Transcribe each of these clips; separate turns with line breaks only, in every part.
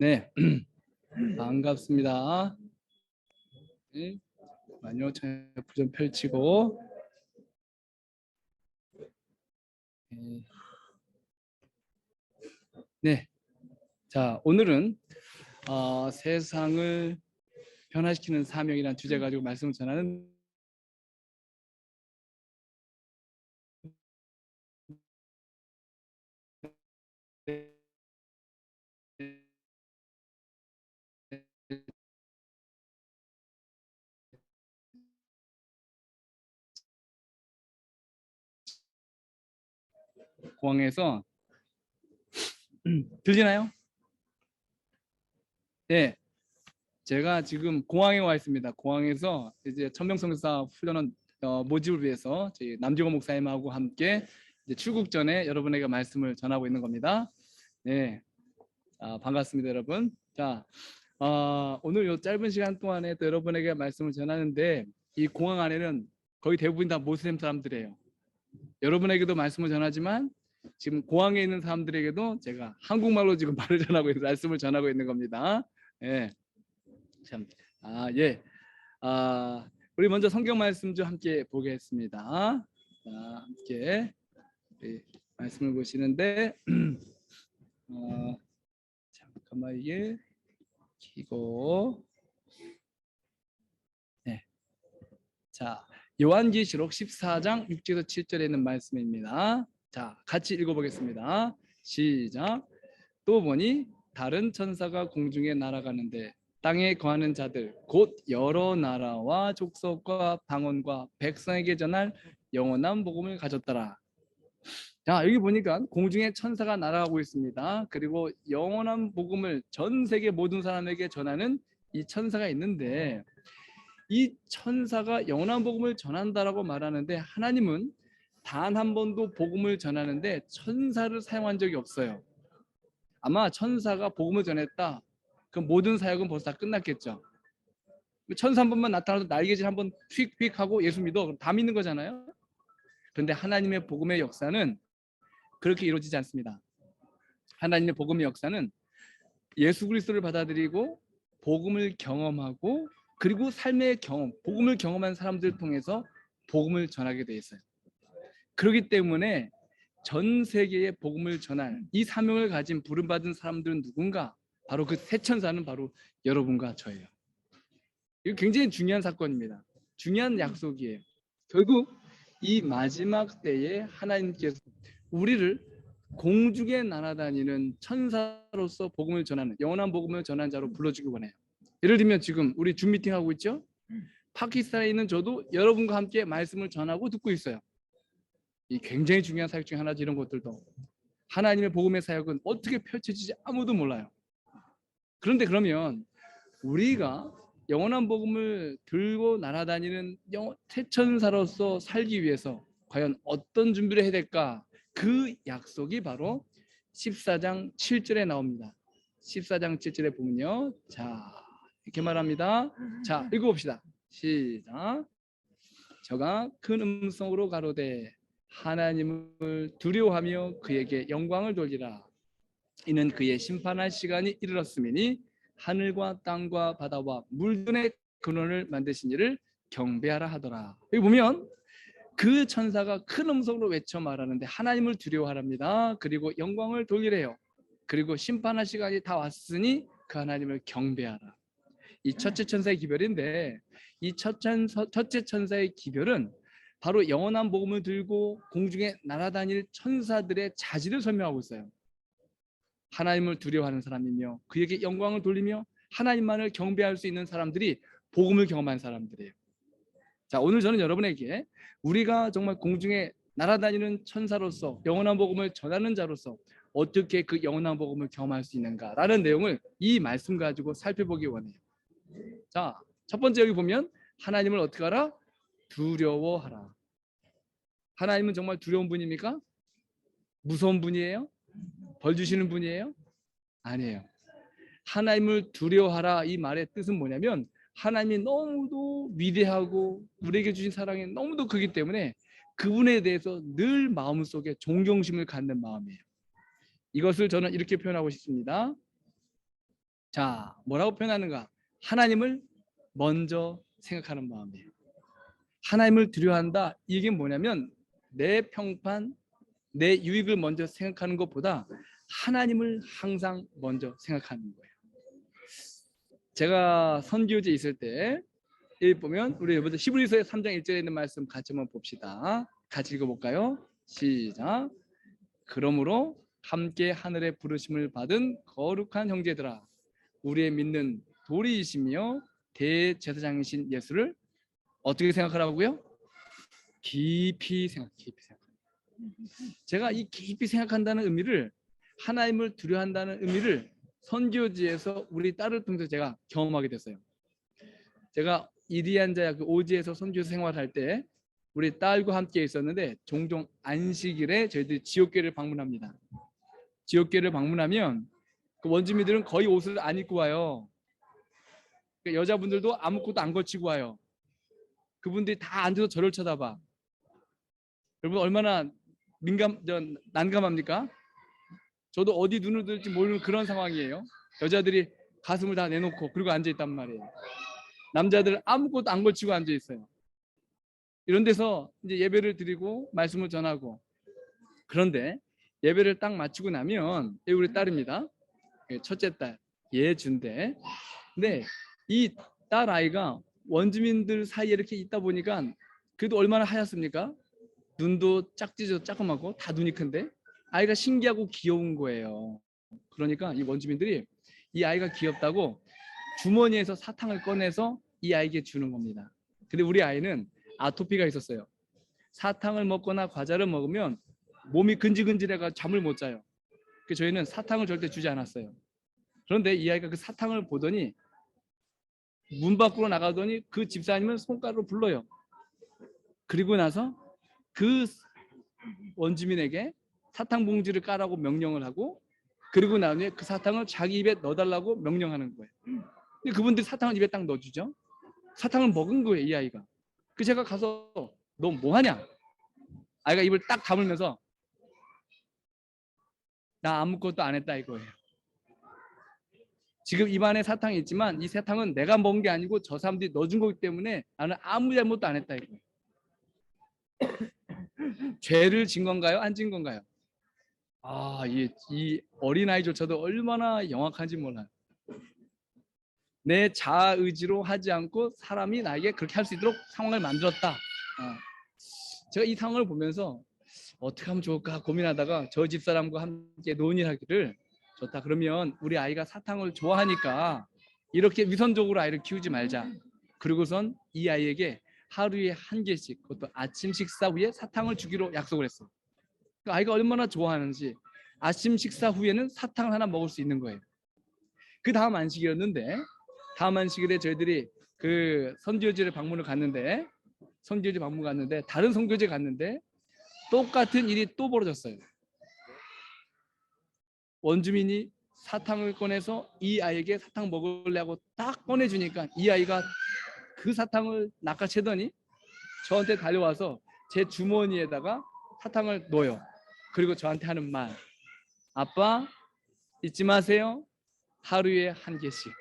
네, 반갑습니다. 네, 만요 옆을 좀 펼치고, 네, 네. 자, 오늘은 세상을 변화시키는 사명이라는 주제 가지고 말씀을 전하는 공항에서 들리나요? 네, 제가 지금 공항에 와 있습니다. 공항에서 이제 천명성사 훈련원 모집을 위해서 저희 남정호 목사님하고 함께 이제 출국 전에 여러분에게 말씀을 전하고 있는 겁니다. 네, 반갑습니다, 여러분. 자, 오늘 이 짧은 시간 동안에 또 여러분에게 말씀을 전하는데 이 공항 안에는 거의 대부분 다 모슬렘 사람들이에요. 여러분에게도 말씀을 전하지만 지금 공항에 있는 사람들에게도 제가 한국말로 지금 말을 전하고 있는 말씀을 전하고 있는 겁니다. 예, 참, 예, 우리 먼저 성경 말씀 좀 함께 보겠습니다. 자, 함께 말씀을 보시는데 잠깐만 이게 키고 네. 자, 요한계시록 14장 6절에서 7절에 있는 말씀입니다. 자, 같이 읽어보겠습니다. 시작. 또 보니 다른 천사가 공중에 날아가는데 땅에 거하는 자들 곧 여러 나라와 족속과 방언과 백성에게 전할 영원한 복음을 가졌더라. 자, 여기 보니까 공중에 천사가 날아가고 있습니다. 그리고 영원한 복음을 전 세계 모든 사람에게 전하는 이 천사가 있는데 이 천사가 영원한 복음을 전한다라고 말하는데 하나님은 단 한 번도 복음을 전하는데 천사를 사용한 적이 없어요. 아마 천사가 복음을 전했다. 그 모든 사역은 벌써 다 끝났겠죠. 천사 한 번만 나타나도 날개질 한번 휙휙 하고 예수 믿어. 그럼 다 믿는 거잖아요. 그런데 하나님의 복음의 역사는 그렇게 이루어지지 않습니다. 하나님의 복음의 역사는 예수 그리스도를 받아들이고 복음을 경험하고 그리고 삶의 경험, 복음을 경험한 사람들을 통해서 복음을 전하게 돼 있어요. 그렇기 때문에 전 세계에 복음을 전할 이 사명을 가진 부름받은 사람들은 누군가? 바로 그 새 천사는 바로 여러분과 저예요. 이거 굉장히 중요한 사건입니다. 중요한 약속이에요. 결국 이 마지막 때에 하나님께서 우리를 공중에 날아다니는 천사로서 복음을 전하는 영원한 복음을 전하는 자로 불러주기 원해요. 예를 들면 지금 우리 줌 미팅 하고 있죠? 파키스탄에 있는 저도 여러분과 함께 말씀을 전하고 듣고 있어요. 이 굉장히 중요한 사역 중에 하나죠. 이런 것들도 하나님의 복음의 사역은 어떻게 펼쳐지지 아무도 몰라요. 그런데 그러면 우리가 영원한 복음을 들고 날아다니는 태천사로서 살기 위해서 과연 어떤 준비를 해야 될까? 그 약속이 바로 14장 7절에 나옵니다. 14장 7절에 보면요. 자, 이렇게 말합니다. 자, 읽어봅시다. 시작. 저가 큰 음성으로 가로되 하나님을 두려워하며 그에게 영광을 돌리라. 이는 그의 심판할 시간이 이르렀음이니 하늘과 땅과 바다와 물들의 근원을 만드신 이를 경배하라 하더라. 여기 보면 그 천사가 큰 음성으로 외쳐 말하는데 하나님을 두려워하랍니다. 그리고 영광을 돌리래요. 그리고 심판할 시간이 다 왔으니 그 하나님을 경배하라. 이 첫째 천사의 기별인데 이 첫째 천사의 기별은 바로 영원한 복음을 들고 공중에 날아다닐 천사들의 자질을 설명하고 있어요. 하나님을 두려워하는 사람이며 그에게 영광을 돌리며 하나님만을 경배할 수 있는 사람들이 복음을 경험한 사람들이에요. 자, 오늘 저는 여러분에게 우리가 정말 공중에 날아다니는 천사로서 영원한 복음을 전하는 자로서 어떻게 그 영원한 복음을 경험할 수 있는가라는 내용을 이 말씀 가지고 살펴보기 원해요. 자, 첫 번째 여기 보면 하나님을 어떻게 하라? 두려워하라. 하나님은 정말 두려운 분입니까? 무서운 분이에요? 벌 주시는 분이에요? 아니에요. 하나님을 두려워하라 이 말의 뜻은 뭐냐면 하나님이 너무도 위대하고 우리에게 주신 사랑이 너무도 크기 때문에 그분에 대해서 늘 마음속에 존경심을 갖는 마음이에요. 이것을 저는 이렇게 표현하고 싶습니다. 자, 뭐라고 표현하는가? 하나님을 먼저 생각하는 마음이에요. 하나님을 두려워한다. 이게 뭐냐면 내 평판, 내 유익을 먼저 생각하는 것보다 하나님을 항상 먼저 생각하는 거예요. 제가 선교지에 있을 때 여기 보면 우리 먼저 히브리서 3장 1절에 있는 말씀 같이 한번 봅시다. 같이 읽어볼까요? 시작. 그러므로 함께 하늘의 부르심을 받은 거룩한 형제들아, 우리의 믿는 도리이시며 대제사장이신 예수를 어떻게 생각하라고요? 깊이 생각. 제가 이 깊이 생각한다는 의미를, 하나님을 두려워한다는 의미를 선교지에서 우리 딸을 통해서 제가 경험하게 됐어요. 제가 이리안자야 그 오지에서 선교 생활할 때 우리 딸과 함께 있었는데 종종 안식일에 저희들이 지옥교를 방문합니다. 지옥교를 방문하면 그 원주민들은 거의 옷을 안 입고 와요. 여자분들도 아무것도 안 걸치고 와요. 그분들이 다 앉아서 저를 쳐다봐. 여러분 얼마나 난감합니까? 저도 어디 눈을 들지 모르는 그런 상황이에요. 여자들이 가슴을 다 내놓고 그리고 앉아있단 말이에요. 남자들은 아무것도 안 걸치고 앉아있어요. 이런 데서 이제 예배를 드리고 말씀을 전하고, 그런데 예배를 딱 마치고 나면 우리 딸입니다. 첫째 딸 예준대. 근데 이 딸 아이가 원주민들 사이에 이렇게 있다 보니까 그래도 얼마나 하얗습니까? 눈도 짝지죠, 조그맣고 다 눈이 큰데 아이가 신기하고 귀여운 거예요. 그러니까 이 원주민들이 이 아이가 귀엽다고 주머니에서 사탕을 꺼내서 이 아이에게 주는 겁니다. 근데 우리 아이는 아토피가 있었어요. 사탕을 먹거나 과자를 먹으면 몸이 근질근질해가 잠을 못 자요. 그래서 저희는 사탕을 절대 주지 않았어요. 그런데 이 아이가 그 사탕을 보더니 문 밖으로 나가더니 그 집사님을 손가락으로 불러요. 그리고 나서 그 원주민에게 사탕 봉지를 까라고 명령을 하고, 그리고 나중에 그 사탕을 자기 입에 넣어달라고 명령하는 거예요. 근데 그분들이 사탕을 입에 딱 넣어주죠. 사탕을 먹은 거예요, 이 아이가. 그 제가 가서 너 뭐하냐? 아이가 입을 딱 다물면서 나 아무것도 안 했다 이거예요. 지금 입안에 사탕이 있지만 이 사탕은 내가 먹은 게 아니고 저 사람들이 넣어준 거기 때문에 나는 아무 잘못도 안 했다 이거예요. 죄를 진 건가요? 안 진 건가요? 이 어린아이조차도 얼마나 영악한지 몰라요. 내 자아 의지로 하지 않고 사람이 나에게 그렇게 할 수 있도록 상황을 만들었다. 제가 이 상황을 보면서 어떻게 하면 좋을까 고민하다가 저 집사람과 함께 논의하기를, 좋다, 그러면 우리 아이가 사탕을 좋아하니까 이렇게 위선적으로 아이를 키우지 말자. 그리고선 이 아이에게 하루에 한 개씩, 그것도 아침 식사 후에 사탕을 주기로 약속을 했어요. 그 아이가 얼마나 좋아하는지 아침 식사 후에는 사탕을 하나 먹을 수 있는 거예요. 그 다음 안식이었는데, 다음 안식일에 저희들이 그 선교지를 방문을 갔는데, 다른 선교지에 갔는데 똑같은 일이 또 벌어졌어요. 원주민이 사탕을 꺼내서 이 아이에게 사탕 먹으려고 딱 꺼내주니까 이 아이가 그 사탕을 낚아채더니 저한테 달려와서 제 주머니에다가 사탕을 넣어요. 그리고 저한테 하는 말, 아빠 잊지 마세요, 하루에 한 개씩.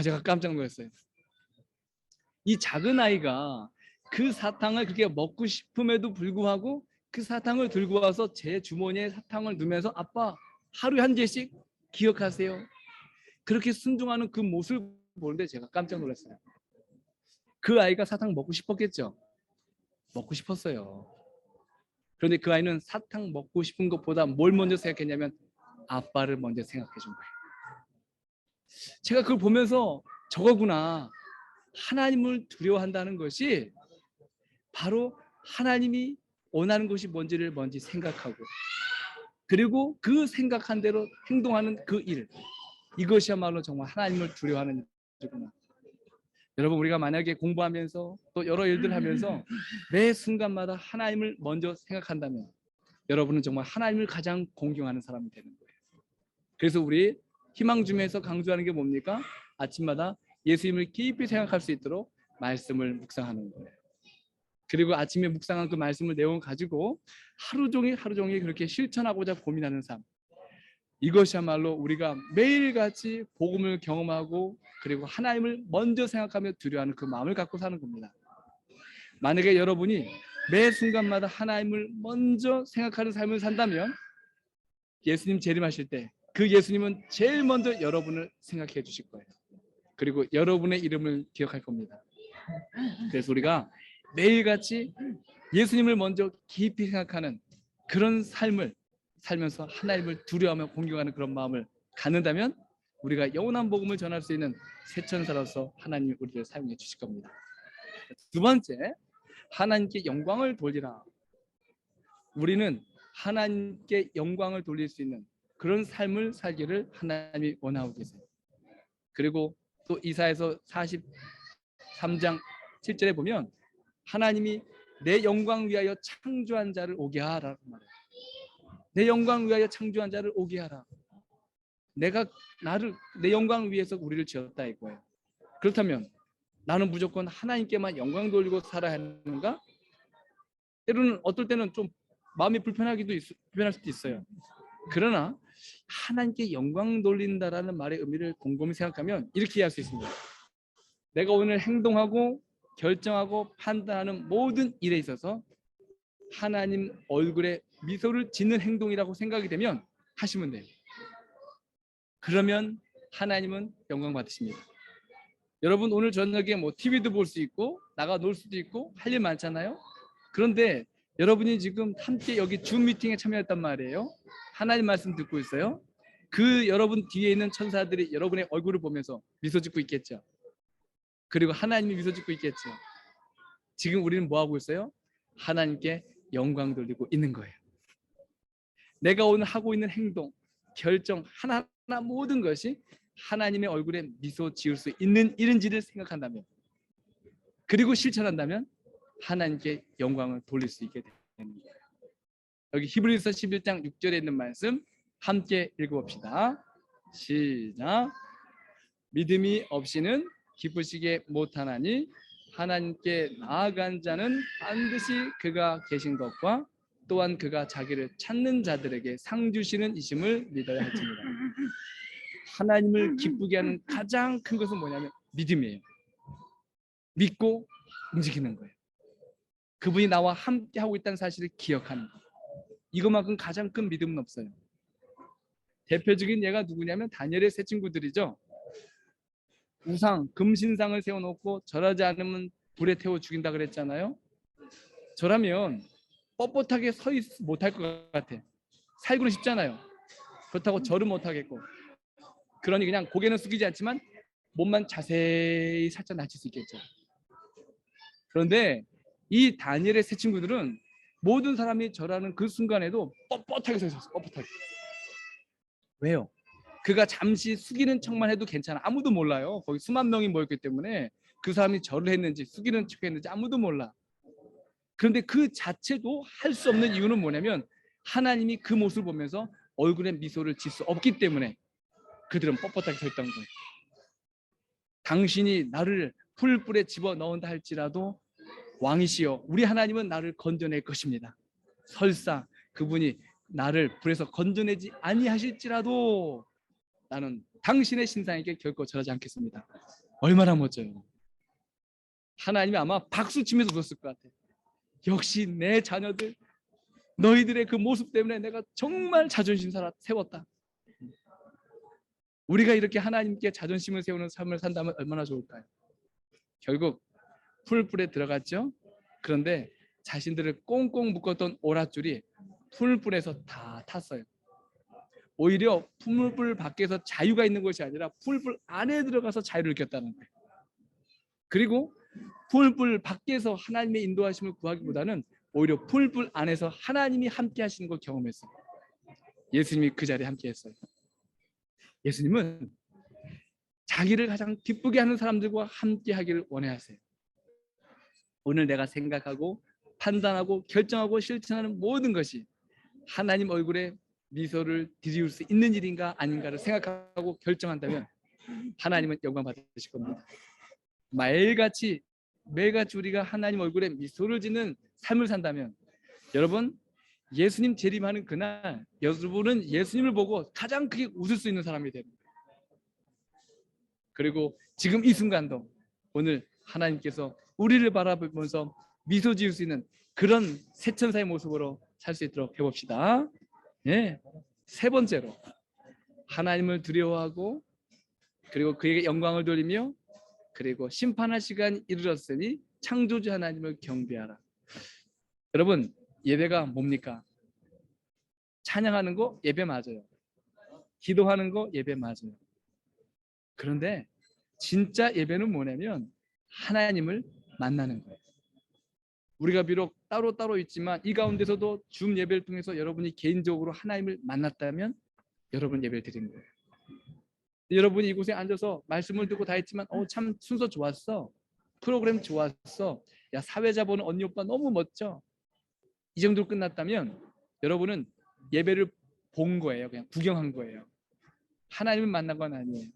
제가 깜짝 놀랐어요. 이 작은 아이가 그 사탕을 그렇게 먹고 싶음에도 불구하고 그 사탕을 들고 와서 제 주머니에 사탕을 넣으면서 아빠 하루에 한 개씩 기억하세요, 그렇게 순종하는 그 모습을 보는데 제가 깜짝 놀랐어요. 그 아이가 사탕 먹고 싶었겠죠? 먹고 싶었어요. 그런데 그 아이는 사탕 먹고 싶은 것보다 뭘 먼저 생각했냐면 아빠를 먼저 생각해 준 거예요. 제가 그걸 보면서 저거구나, 하나님을 두려워한다는 것이 바로 하나님이 원하는 것이 뭔지를 먼저 생각하고, 그리고 그 생각한 대로 행동하는 그 일, 이것이야말로 정말 하나님을 두려워하는 일이구나. 여러분, 우리가 만약에 공부하면서 또 여러 일들을 하면서 매 순간마다 하나님을 먼저 생각한다면 여러분은 정말 하나님을 가장 공경하는 사람이 되는 거예요. 그래서 우리 희망줌에서 강조하는 게 뭡니까? 아침마다 예수님을 깊이 생각할 수 있도록 말씀을 묵상하는 거예요. 그리고 아침에 묵상한 그 말씀을 내용을 가지고 하루 종일 그렇게 실천하고자 고민하는 삶. 이것이야말로 우리가 매일같이 복음을 경험하고 그리고 하나님을 먼저 생각하며 두려워하는 그 마음을 갖고 사는 겁니다. 만약에 여러분이 매 순간마다 하나님을 먼저 생각하는 삶을 산다면 예수님 재림하실 때 그 예수님은 제일 먼저 여러분을 생각해 주실 거예요. 그리고 여러분의 이름을 기억할 겁니다. 그래서 우리가 매일같이 예수님을 먼저 깊이 생각하는 그런 삶을 살면서 하나님을 두려워하며 공경하는 그런 마음을 갖는다면 우리가 영원한 복음을 전할 수 있는 새천사로서 하나님이 우리를 사용해 주실 겁니다. 두 번째, 하나님께 영광을 돌리라. 우리는 하나님께 영광을 돌릴 수 있는 그런 삶을 살기를 하나님이 원하고 계세요. 그리고 또 이사야서 43장 7절에 보면 하나님이 내 영광 위하여 창조한 자를 오게 하라고 말해요. 내 영광 위하여 창조한 자를 오게 하라. 내가 내 영광 위해서 우리를 지었다 이거예요. 그렇다면 나는 무조건 하나님께만 영광 돌리고 살아야 하는가? 때로는 어떨 때는 좀 마음이 불편할 수도 있어요. 그러나 하나님께 영광 돌린다라는 말의 의미를 곰곰이 생각하면 이렇게 이해할 수 있습니다. 내가 오늘 행동하고 결정하고 판단하는 모든 일에 있어서 하나님 얼굴에 미소를 짓는 행동이라고 생각이 되면 하시면 돼요. 그러면 하나님은 영광 받으십니다. 여러분 오늘 저녁에 뭐 TV도 볼 수 있고 나가 놀 수도 있고 할 일 많잖아요. 그런데 여러분이 지금 함께 여기 줌 미팅에 참여했단 말이에요. 하나님 말씀 듣고 있어요. 그 여러분 뒤에 있는 천사들이 여러분의 얼굴을 보면서 미소 짓고 있겠죠. 그리고 하나님이 미소 짓고 있겠죠. 지금 우리는 뭐 하고 있어요? 하나님께 영광 돌리고 있는 거예요. 내가 오늘 하고 있는 행동, 결정 하나하나 모든 것이 하나님의 얼굴에 미소 지을 수 있는 일인지를 생각한다면, 그리고 실천한다면 하나님께 영광을 돌릴 수 있게 되는 거예요. 여기 히브리서 11장 6절에 있는 말씀 함께 읽어봅시다. 시작. 믿음이 없이는 기쁘시게 못하나니 하나님께 나아간 자는 반드시 그가 계신 것과 또한 그가 자기를 찾는 자들에게 상 주시는 이심을 믿어야 할지니라. 하나님을 기쁘게 하는 가장 큰 것은 뭐냐면 믿음이에요. 믿고 움직이는 거예요. 그분이 나와 함께 하고 있다는 사실을 기억하는 거예요. 이것만큼 가장 큰 믿음은 없어요. 대표적인 예가 누구냐면 다니엘의 세 친구들이죠. 우상, 금신상을 세워놓고 절하지 않으면 불에 태워 죽인다 그랬잖아요. 저라면 뻣뻣하게 서 못할 것 같아. 살고는 쉽잖아요. 그렇다고 절은 못하겠고, 그러니 그냥 고개는 숙이지 않지만 몸만 자세히 살짝 낮출 수 있겠죠. 그런데 이 다니엘의 세 친구들은 모든 사람이 절하는 그 순간에도 뻣뻣하게 서 있었어요. 뻣뻣하게. 왜요? 그가 잠시 숙이는 척만 해도 괜찮아. 아무도 몰라요. 거기 수만 명이 모였기 때문에 그 사람이 절을 했는지 숙이는 척 했는지 아무도 몰라. 그런데 그 자체도 할 수 없는 이유는 뭐냐면 하나님이 그 모습을 보면서 얼굴에 미소를 짓을 수 없기 때문에 그들은 뻣뻣하게 서 있던 거예요. 당신이 나를 풀불에 집어넣은다 할지라도 왕이시여 우리 하나님은 나를 건져낼 것입니다. 설사 그분이 나를 불에서 건져내지 아니하실지라도 나는 당신의 신상에게 결코 절하지 않겠습니다. 얼마나 멋져요. 하나님이 아마 박수 치면서 웃었을 것 같아요. 역시 내 자녀들, 너희들의 그 모습 때문에 내가 정말 자존심 세웠다. 우리가 이렇게 하나님께 자존심을 세우는 삶을 산다면 얼마나 좋을까요? 결국 풀불에 들어갔죠. 그런데 자신들을 꽁꽁 묶었던 오랏줄이 풀불에서 다 탔어요. 오히려 풀불 밖에서 자유가 있는 것이 아니라 풀불 안에 들어가서 자유를 느꼈다는 거예요. 그리고 풀불 밖에서 하나님의 인도하심을 구하기보다는 오히려 풀불 안에서 하나님이 함께 하시는 걸 경험했어요. 예수님이 그 자리에 함께 했어요. 예수님은 자기를 가장 기쁘게 하는 사람들과 함께 하기를 원해하세요. 오늘 내가 생각하고 판단하고 결정하고 실천하는 모든 것이 하나님 얼굴에 미소를 드리울 수 있는 일인가 아닌가를 생각하고 결정한다면 하나님은 영광 받으실 겁니다. 매일같이 우리가 하나님 얼굴에 미소를 짓는 삶을 산다면 여러분 예수님 재림하는 그날 여러분은 예수님을 보고 가장 크게 웃을 수 있는 사람이 됩니다. 그리고 지금 이 순간도 오늘 하나님께서 우리를 바라보면서 미소 지을 수 있는 그런 새천사의 모습으로 살 수 있도록 해봅시다. 예. 세 번째로 하나님을 두려워하고 그리고 그에게 영광을 돌리며 그리고 심판할 시간이 이르렀으니 창조주 하나님을 경배하라. 여러분, 예배가 뭡니까? 찬양하는 거 예배 맞아요. 기도하는 거 예배 맞아요. 그런데 진짜 예배는 뭐냐면 하나님을 만나는 거예요. 우리가 비록 따로따로 있지만 이 가운데서도 줌 예배를 통해서 여러분이 개인적으로 하나님을 만났다면 여러분 예배를 드리는 거예요. 여러분이 이곳에 앉아서 말씀을 듣고 다 했지만 참 순서 좋았어. 프로그램 좋았어. 야, 사회자 보는 언니 오빠 너무 멋져. 이 정도로 끝났다면 여러분은 예배를 본 거예요. 그냥 구경한 거예요. 하나님을 만난 건 아니에요.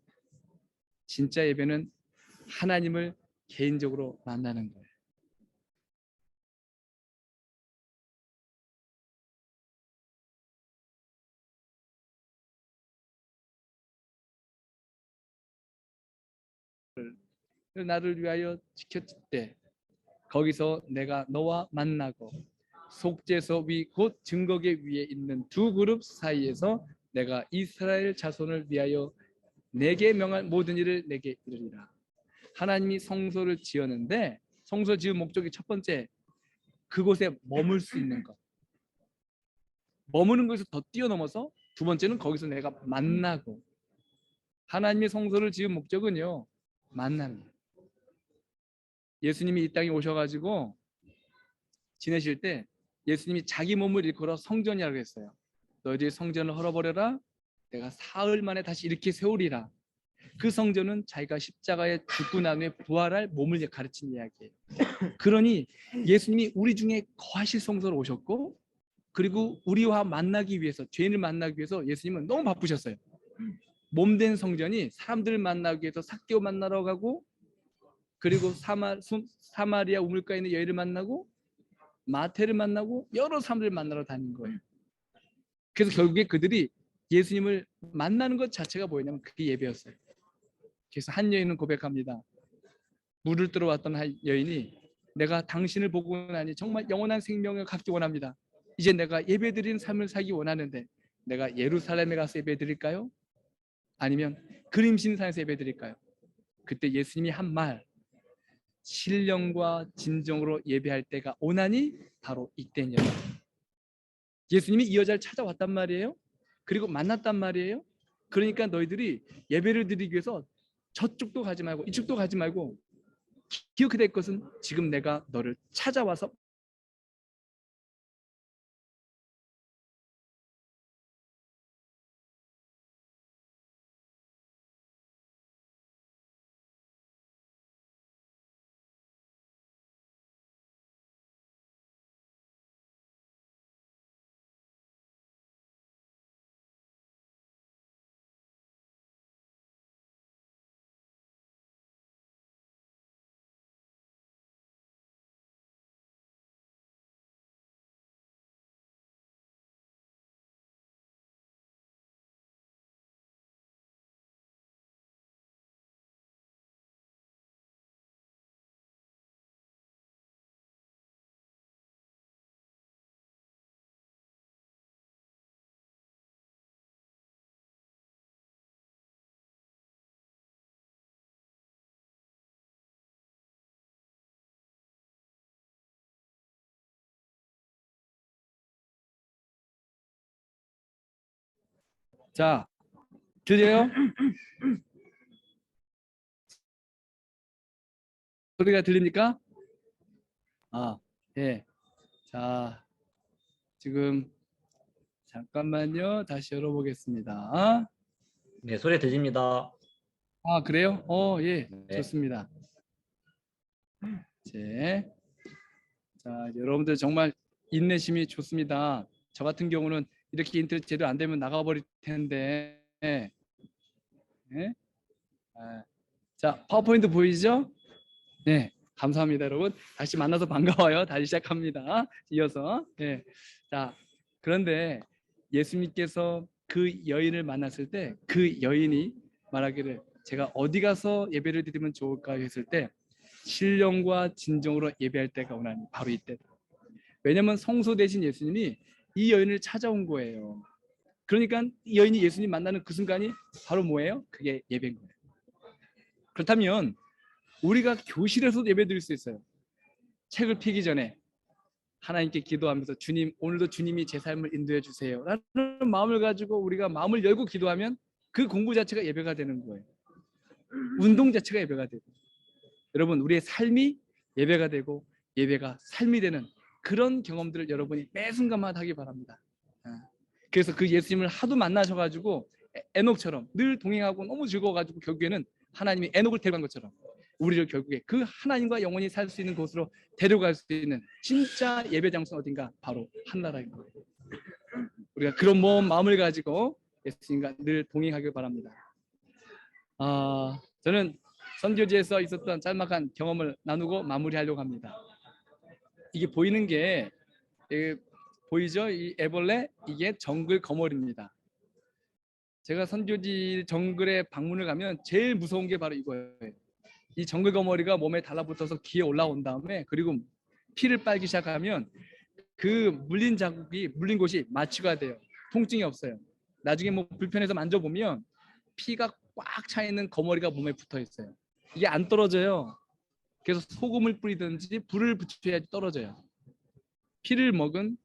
진짜 예배는 하나님을 개인적으로 만나는 거예요. 나를 위하여 지켰을 때 거기서 내가 너와 만나고 속죄소 위 곧 증거계 위에 있는 두 그룹 사이에서 내가 이스라엘 자손을 위하여 내게 명할 모든 일을 내게 이르리라. 하나님이 성소를 지었는데 성소 지은 목적이 첫 번째 그곳에 머물 수 있는 것. 머무는 것에서 더 뛰어넘어서 두 번째는 거기서 내가 만나고 하나님의 성소를 지은 목적은요 만납니다. 예수님이 이 땅에 오셔가지고 지내실 때 예수님이 자기 몸을 일컬어 성전이라고 했어요. 너희들이 성전을 헐어버려라. 내가 사흘 만에 다시 이렇게 세우리라. 그 성전은 자기가 십자가에 죽고 난 후에 부활할 몸을 가르친 이야기예요. 그러니 예수님이 우리 중에 거하실 성소로 오셨고 그리고 우리와 만나기 위해서 죄인을 만나기 위해서 예수님은 너무 바쁘셨어요. 몸된 성전이 사람들을 만나기 위해서 삭개오 만나러 가고 그리고 사마리아 우물가에 있는 여인을 만나고 마태를 만나고 여러 사람들을 만나러 다닌 거예요. 그래서 결국에 그들이 예수님을 만나는 것 자체가 뭐였냐면 그게 예배였어요. 그래서 한 여인은 고백합니다. 물을 들어왔던 한 여인이 내가 당신을 보고 나니 정말 영원한 생명을 갖기 원합니다. 이제 내가 예배드리는 삶을 살기 원하는데 내가 예루살렘에 가서 예배드릴까요? 아니면 그림신산에서 예배드릴까요? 그때 예수님이 한 말, 신령과 진정으로 예배할 때가 오나니 바로 이때냐. 예수님이 이 여자를 찾아왔단 말이에요. 그리고 만났단 말이에요. 그러니까 너희들이 예배를 드리기 위해서 저쪽도 가지 말고 이쪽도 가지 말고 기억해야 될 것은 지금 내가 너를 찾아와서 자, 들려요? 소리가 들립니까? 아, 예. 자, 지금 잠깐만요. 다시 열어보겠습니다.
네, 소리 들립니다.
아, 그래요? 예.
네.
좋습니다. 네. 자, 여러분들 정말 인내심이 좋습니다. 저 같은 경우는 이렇게 인터넷 제대로 안 되면 나가버릴 텐데. 네. 자, 파워포인트 보이죠? 네. 감사합니다, 여러분. 다시 만나서 반가워요. 다시 시작합니다. 이어서. 네. 자, 그런데 예수님께서 그 여인을 만났을 때 그 여인이 말하기를 제가 어디 가서 예배를 드리면 좋을까 했을 때 신령과 진정으로 예배할 때가 오나니 바로 이때다. 왜냐하면 성소 대신 예수님이 이 여인을 찾아온 거예요. 그러니까 이 여인이 예수님 만나는 그 순간이 바로 뭐예요? 그게 예배인 거예요. 그렇다면 우리가 교실에서도 예배 드릴 수 있어요. 책을 펴기 전에 하나님께 기도하면서 주님, 오늘도 주님이 제 삶을 인도해 주세요 라는 마음을 가지고 우리가 마음을 열고 기도하면 그 공부 자체가 예배가 되는 거예요. 운동 자체가 예배가 되고, 여러분 우리의 삶이 예배가 되고 예배가 삶이 되는 그런 경험들을 여러분이 매 순간마다 하기 바랍니다. 그래서 그 예수님을 하도 만나셔가지고 에녹처럼 늘 동행하고 너무 즐거워가지고 결국에는 하나님이 에녹을 데려간 것처럼 우리를 결국에 그 하나님과 영원히 살 수 있는 곳으로 데려갈 수 있는 진짜 예배 장소는 어딘가? 바로 한나라인 거예요. 우리가 그런 먼 마음을 가지고 예수님과 늘 동행하길 바랍니다. 저는 선교지에서 있었던 짤막한 경험을 나누고 마무리하려고 합니다. 이게 보이는 게 보이죠? 이 애벌레, 이게 정글 거머리입니다. 제가 선교지 정글에 방문을 가면 제일 무서운 게 바로 이거예요. 이 정글 거머리가 몸에 달라붙어서 귀에 올라온 다음에 그리고 피를 빨기 시작하면 그 물린 자국이 물린 곳이 마취가 돼요. 통증이 없어요. 나중에 뭐 불편해서 만져보면 피가 꽉 차 있는 거머리가 몸에 붙어 있어요. 이게 안 떨어져요. 그래서 소금을 뿌리든지 불을 붙여야지 떨어져요. 피를 먹은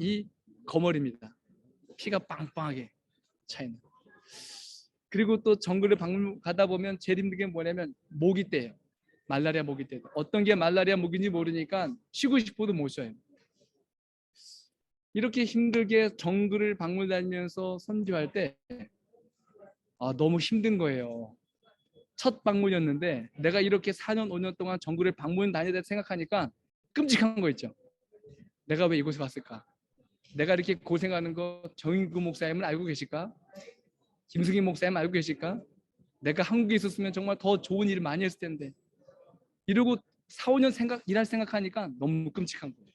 이 거머리입니다. 피가 빵빵하게 차 있는. 그리고 또 정글을 방문 가다 보면 제일 힘든 게 뭐냐면 모기 떼예요. 말라리아 모기 떼. 어떤 게 말라리아 모기인지 모르니까 쉬고 싶어도 못 쉬어요. 이렇게 힘들게 정글을 방문 다니면서 선교할 때 너무 힘든 거예요. 첫 방문이었는데 내가 이렇게 4년 5년 동안 정글을 방문 다니다 생각하니까 끔찍한 거 있죠. 내가 왜 이곳에 왔을까? 내가 이렇게 고생하는 거 정인구 목사님은 알고 계실까? 김승희 목사님 알고 계실까? 내가 한국에 있었으면 정말 더 좋은 일을 많이 했을 텐데 이러고 4, 5년 일할 생각하니까 너무 끔찍한 거예요.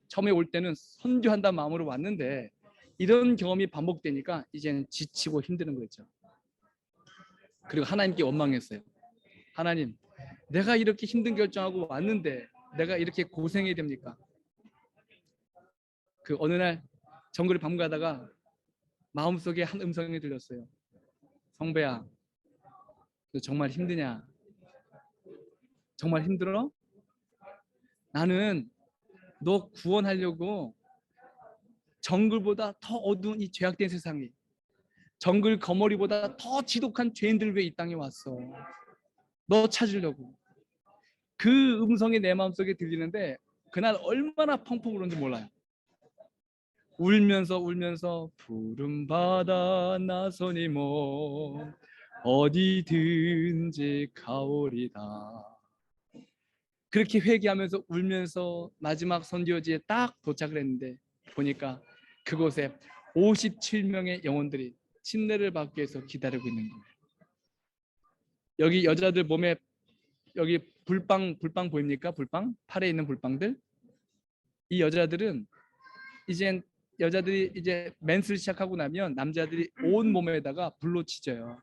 처음에 올 때는 선교한다는 마음으로 왔는데 이런 경험이 반복되니까 이제는 지치고 힘드는 거죠. 그리고 하나님께 원망했어요. 하나님, 내가 이렇게 힘든 결정하고 왔는데 내가 이렇게 고생해야 됩니까? 그 어느 날 정글을 방문하다가 마음속에 한 음성이 들렸어요. 성배야, 너 정말 힘드냐? 정말 힘들어? 나는 너 구원하려고 정글보다 더 어두운 이 죄악된 세상에 정글 거머리보다 더 지독한 죄인들 왜 이 땅에 왔어? 너 찾으려고. 그 음성이 내 마음속에 들리는데 그날 얼마나 펑펑 울었는지 몰라요. 울면서 푸른 바다 나서니 뭐 어디든지 가오리다. 그렇게 회개하면서 울면서 마지막 선교지에 딱 도착을 했는데 보니까 그곳에 57명의 영혼들이 침례를 받기 위해서 기다리고 있는 거예요. 여기 여자들 몸에 여기 불빵 보입니까? 불빵? 팔에 있는 불빵들. 이 여자들은 여자들이 이제 맨스를 시작하고 나면 남자들이 온 몸에다가 불로 치져요.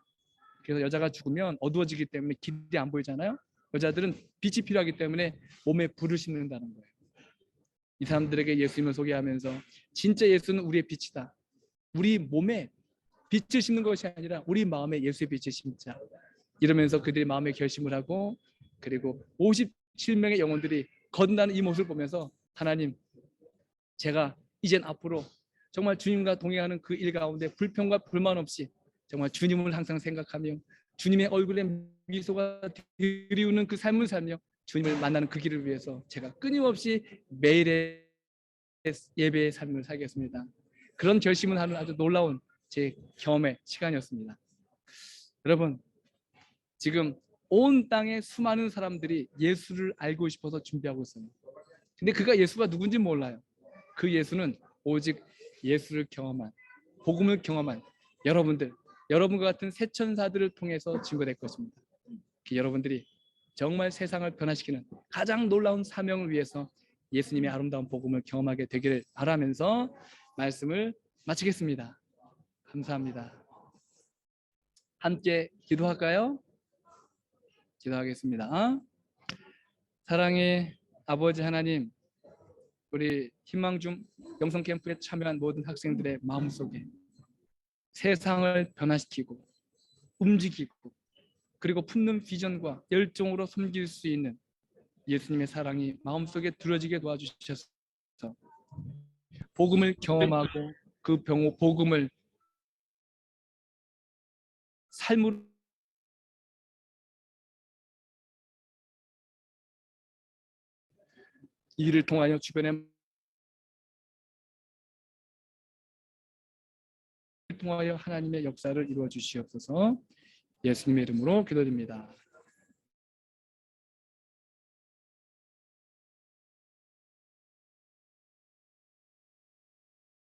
그래서 여자가 죽으면 어두워지기 때문에 길이 안 보이잖아요. 여자들은 빛이 필요하기 때문에 몸에 불을 싣는다는 거예요. 이 사람들에게 예수님을 소개하면서 진짜 예수는 우리의 빛이다. 우리 몸에 빛을 심는 것이 아니라 우리 마음에 예수의 빛을 심자. 이러면서 그들이 마음에 결심을 하고 그리고 57명의 영혼들이 건너는 이 모습을 보면서 하나님, 제가 이젠 앞으로 정말 주님과 동행하는 그 일 가운데 불평과 불만 없이 정말 주님을 항상 생각하며 주님의 얼굴에 미소가 드리우는 그 삶을 살며 주님을 만나는 그 길을 위해서 제가 끊임없이 매일의 예배의 삶을 살겠습니다. 그런 결심을 하는 아주 놀라운 제 경험의 시간이었습니다. 여러분, 지금 온 땅의 수많은 사람들이 예수를 알고 싶어서 준비하고 있어요. 근데 그가 예수가 누군지 몰라요. 그 예수는 오직 예수를 경험한, 복음을 경험한 여러분과 같은 새천사들을 통해서 증거될 것입니다. 여러분들이 정말 세상을 변화시키는 가장 놀라운 사명을 위해서 예수님의 아름다운 복음을 경험하게 되기를 바라면서 말씀을 마치겠습니다. 감사합니다. 함께 기도할까요? 기도하겠습니다. 사랑의 아버지 하나님, 우리 희망중 영성 캠프에 참여한 모든 학생들의 마음속에 세상을 변화시키고 움직이고 그리고 품는 비전과 열정으로 섬길 수 있는 예수님의 사랑이 마음속에 들어지게 도와주셔서 복음을 경험하고 그 복음을 삶으로 이를 통하여 주변에 통하여 하나님의 역사를 이루어 주시옵소서. 예수님의 이름으로 기도드립니다.